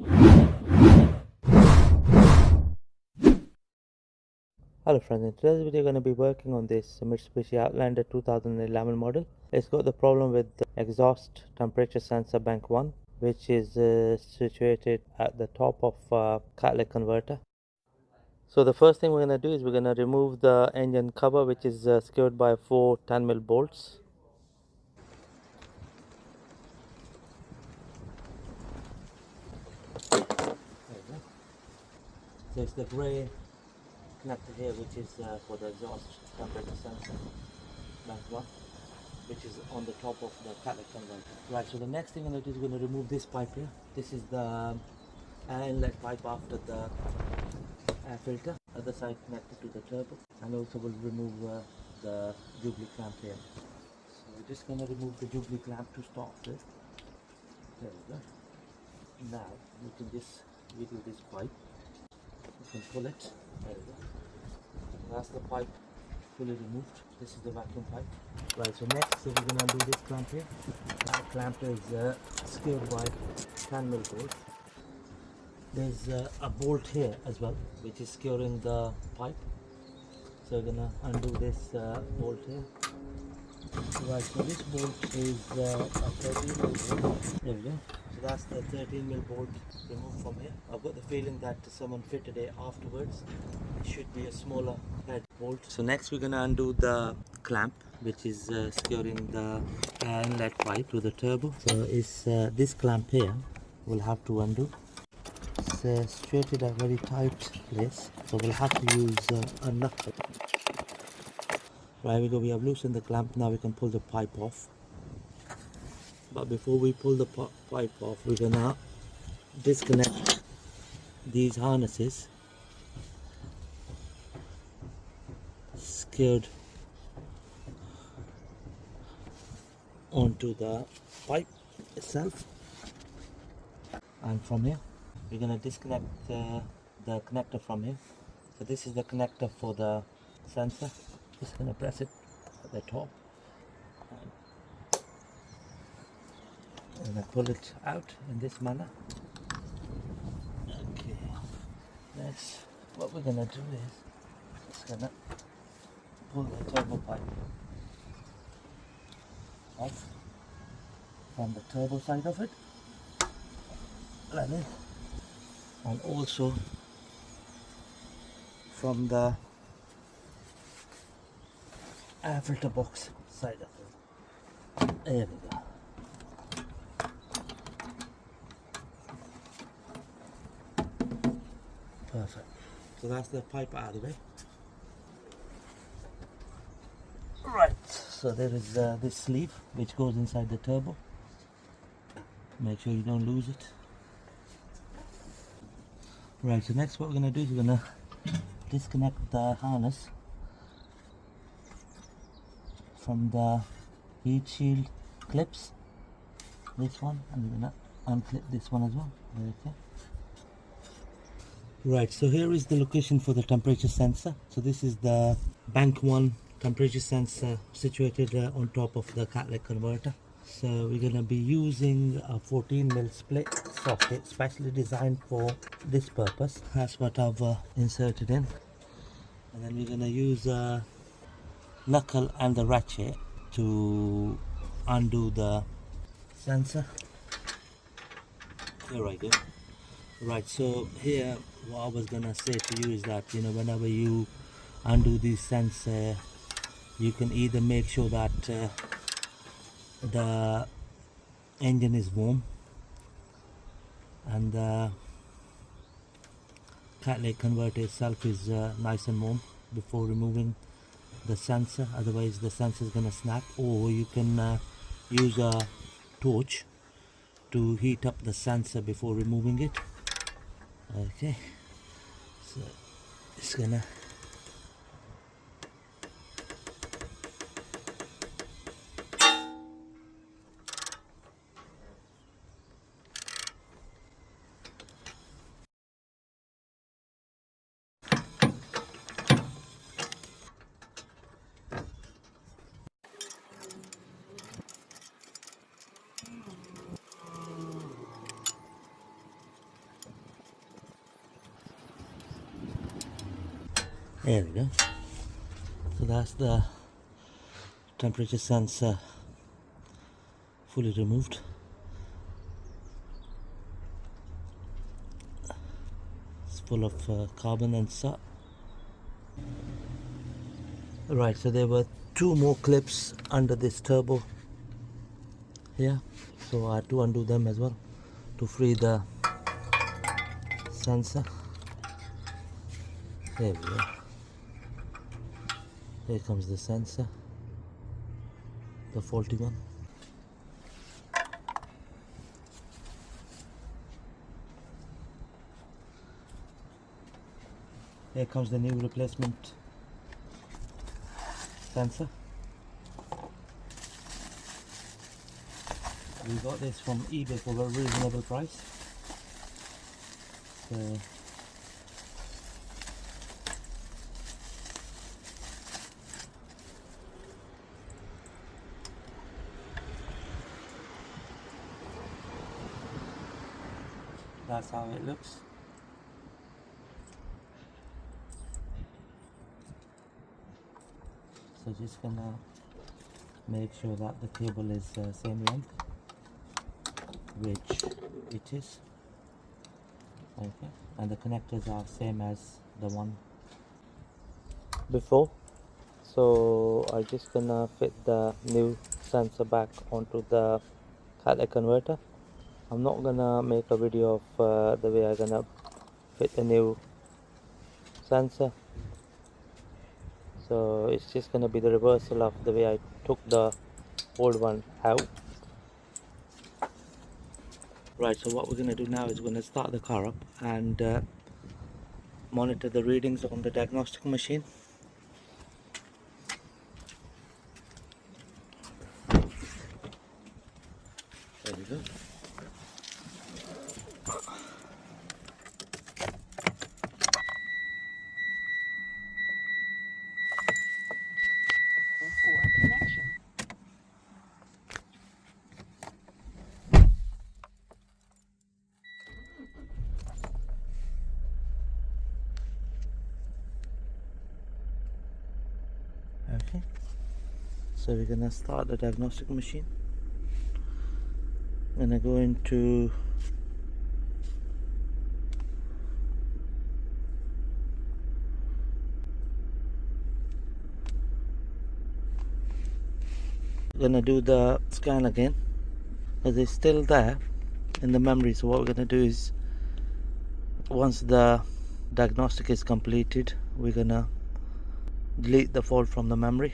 Hello friends, in today's video we're going to be working on this Mitsubishi Outlander 2011 model. It's got the problem with the exhaust temperature sensor bank 1, which is situated at the top of catalytic converter. So the first thing we're going to do is we're going to remove the engine cover, which is secured by 4 10mm bolts. So it's the grey connector here, which is for the exhaust temperature sensor bank 1, which is on the top of the catalytic converter. Right, so the next thing I'm going to do is going to remove this pipe here. This is the inlet pipe after the air filter, other side connected to the turbo, and also we'll remove the jubilee clamp here. So we're just going to remove the jubilee clamp to start with. There we go. Now we can just wiggle this pipe. You can pull it. There we go. That's the pipe fully removed. This is the vacuum pipe. Right, so next we're going to undo this clamp here. That clamp is secured by 10mm bolt. There's a bolt here as well, which is securing the pipe. So we're going to undo this bolt here. Right, so this bolt is a 13mm bolt. There we go. So that's the 13mm bolt removed from here. I've got the feeling that someone fitted it afterwards. It should be a smaller head bolt. So next we're going to undo the clamp, which is securing the inlet pipe to the turbo. So it's this clamp here we'll have to undo. It's situated at a very tight place, so we'll have to use a knuckle. Right, we have loosened the clamp. Now we can pull the pipe off. But before we pull the pipe off, we're gonna disconnect these harnesses secured onto the pipe itself. And from here we're gonna disconnect the connector from here. So this is the connector for the sensor. Just gonna press it at the top and I pull it out in this manner. Okay, next what we're gonna do is just gonna pull the turbo pipe off from the turbo side of it, like this, and also from the air filter box side of it. There we go. Perfect. So that's the pipe out of the way. Right, so there is this sleeve which goes inside the turbo. Make sure you don't lose it. Right, so next what we're going to do is we're going to disconnect the harness from the heat shield clips, this one, and we're going to unclip this one as well. Okay. Right, so here is the location for the temperature sensor. So this is the bank 1 temperature sensor situated on top of the catalytic converter. So we're going to be using a 14mm split socket specially designed for this purpose. That's what I've inserted in. And then we're going to use a knuckle and the ratchet to undo the sensor. Here I go. Right, so here what I was gonna say to you is that, you know, whenever you undo this sensor, you can either make sure that the engine is warm and the catalytic converter itself is nice and warm before removing the sensor, otherwise the sensor is gonna snap. Or you can use a torch to heat up the sensor before removing it. Okay, so it's gonna There we go. So that's the temperature sensor fully removed. It's full of carbon and soot. Right, so there were two more clips under this turbo here, so I had to undo them as well to free the sensor. There we go. Here comes the sensor, the faulty one. Here comes the new replacement sensor. We got this from eBay for a reasonable price. So that's how it looks. So just gonna make sure that the cable is same length, which it is. Okay, and the connectors are same as the one before. So I'm just gonna fit the new sensor back onto the catalytic converter. I'm not gonna make a video of the way I'm gonna fit the new sensor. So it's just gonna be the reversal of the way I took the old one out. Right, so what we're gonna do now is we're gonna start the car up and monitor the readings on the diagnostic machine. There we go. Okay, so we're gonna start the diagnostic machine. I'm gonna go into gonna do the scan again because it's still there in the memory. So what we're gonna do is once the diagnostic is completed, we're gonna delete the fault from the memory.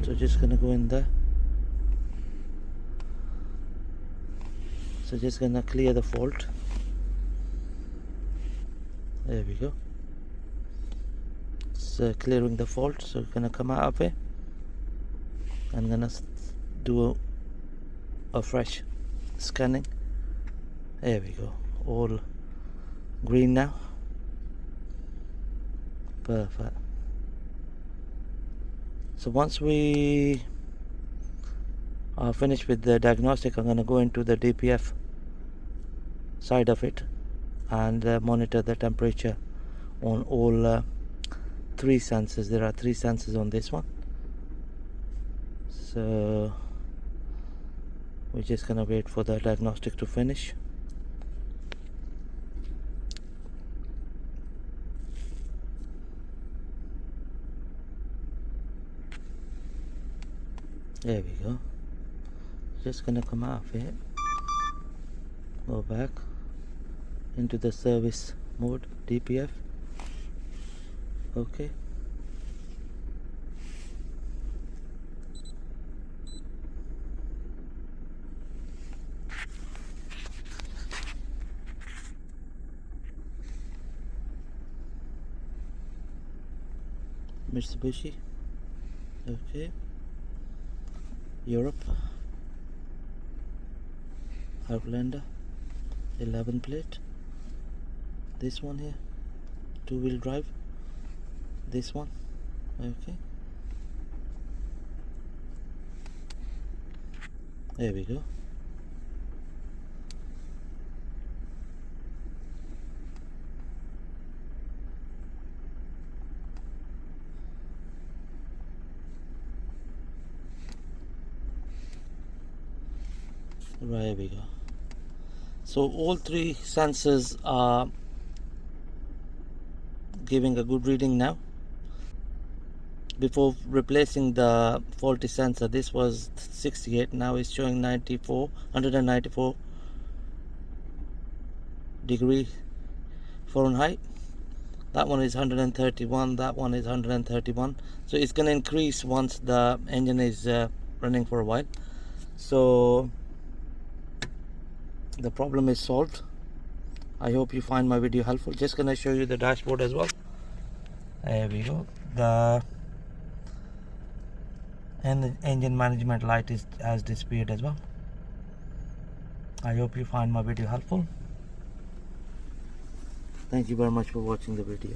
So just gonna go in there. So just gonna clear the fault. There we go. It's clearing the fault. So we're gonna come out of it. I'm gonna do a fresh scanning. There we go. All green now. Perfect. So once we are finished with the diagnostic, I'm gonna go into the DPF side of it and monitor the temperature on all three sensors. There are three sensors on this one, so we're just gonna wait for the diagnostic to finish. There we go. Just gonna come out of it, go back into the service mode, DPF. Okay, Mitsubishi. Okay, Europe, Outlander, 11 plate. This one here, two-wheel drive. This one. Okay, There we go. Right, here we go. So all three sensors are giving a good reading now. Before replacing the faulty sensor, this was 68, now it's showing 194 degree Fahrenheit. That one is 131, that one is 131. So it's going to increase once the engine is running for a while. So the problem is solved. I hope you find my video helpful. Just going to show you the dashboard as well. There we go. And the engine management light has disappeared as well. I hope you find my video helpful. Thank you very much for watching the video.